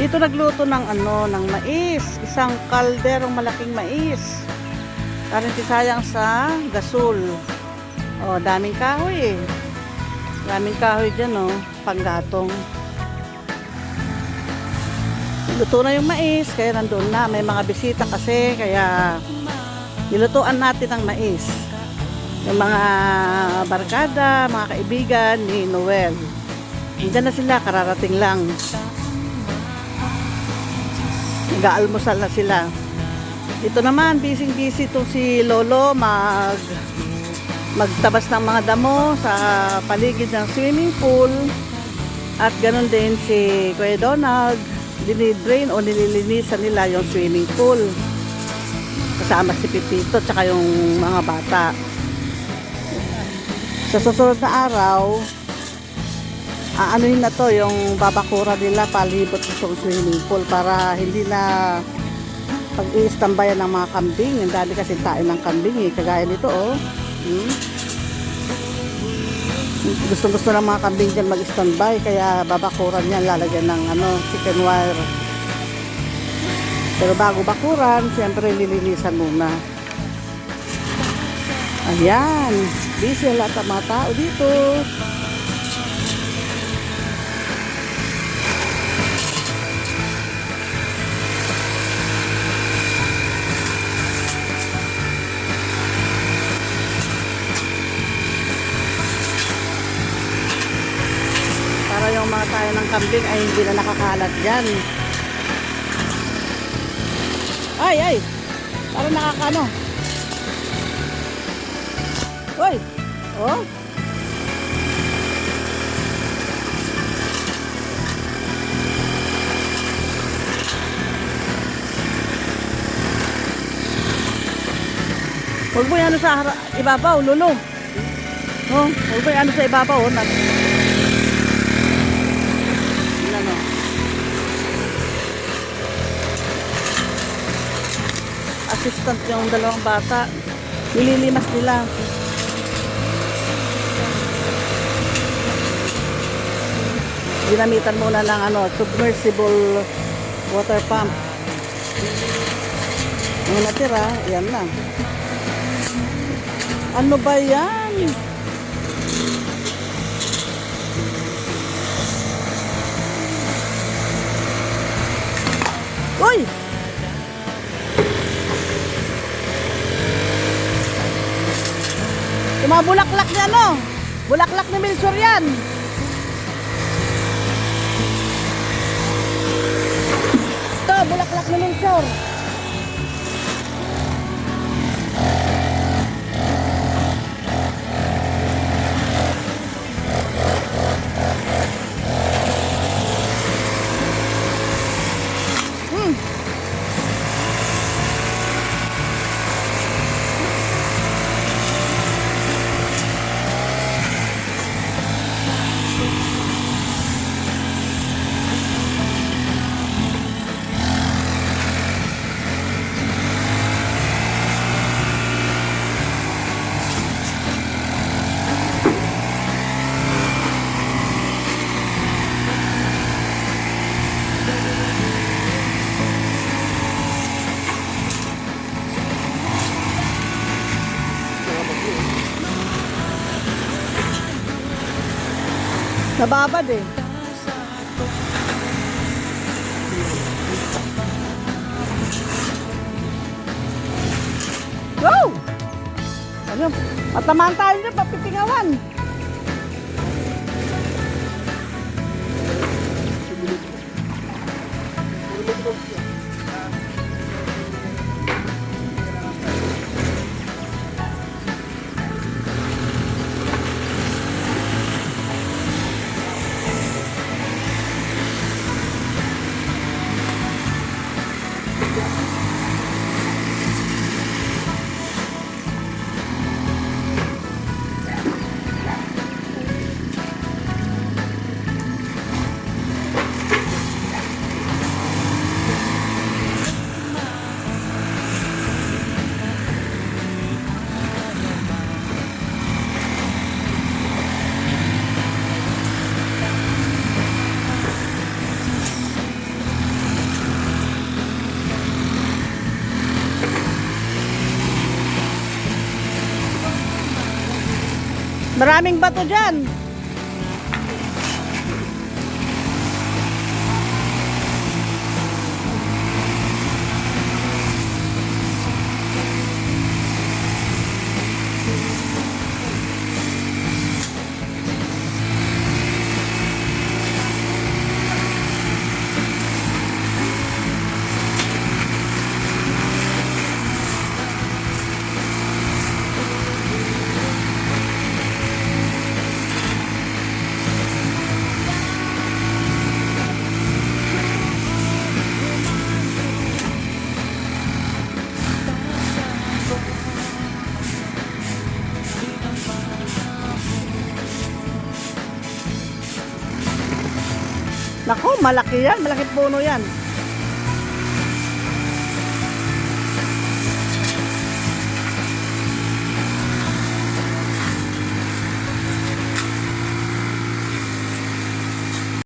Dito nagluto ng ng mais, isang kalderong malaking mais. Karin sayang sa gasol. Oh, daming kahoy eh. Daming kahoy diyan oh, panggatong. Luto na yung mais, kaya nandoon na. May mga bisita kasi, kaya nilutuan natin ang mais. Yung mga barkada, mga kaibigan ni Noel. Diyan na sila, kararating lang. Nag-aalmusal na sila. Ito naman, busy-busy to si Lolo magtabas ng mga damo sa paligid ng swimming pool. At ganun din si Kuya Donald, dinidrain o nililinisan nila yung swimming pool. Kasama si Pipito tsaka yung mga bata. Sa susunod na araw, aanuhin na to yung babakura nila palibot itong swimming pool para hindi na pag-i-stambayan ng mga kambing. Ang dami kasi tayo ng kambing eh, kagaya nito oh. Gusto ng mga kambing dyan mag-standby, kaya babakuran yan, lalagyan ng chicken wire. Pero bago bakuran, siyempre lilinisan muna. Ayan, busy lahat ang mga tao dito. Para yung mga tayo ng kambing ay hindi na nakakalat dyan. Ay! Para nakakano. Uy! Oh! Huwag mo yan sa ibabaw, Lolo. Oh, huwag mo yan sa ibabaw. Oh, assistant yung dalawang bata, nililimas nila. Ginamitan muna ng submersible water pump. Ang natira, yan na. Ano ba yan? Uy! Yung mga bulaklak niya bulaklak ni Milsor yan. Ito, bulaklak ni Milsor. Nababad eh. Go! Ayun, matamaan tayo dyan, papipingawan. Maraming bato dyan. Nako, malaki yan. Malaking puno yan.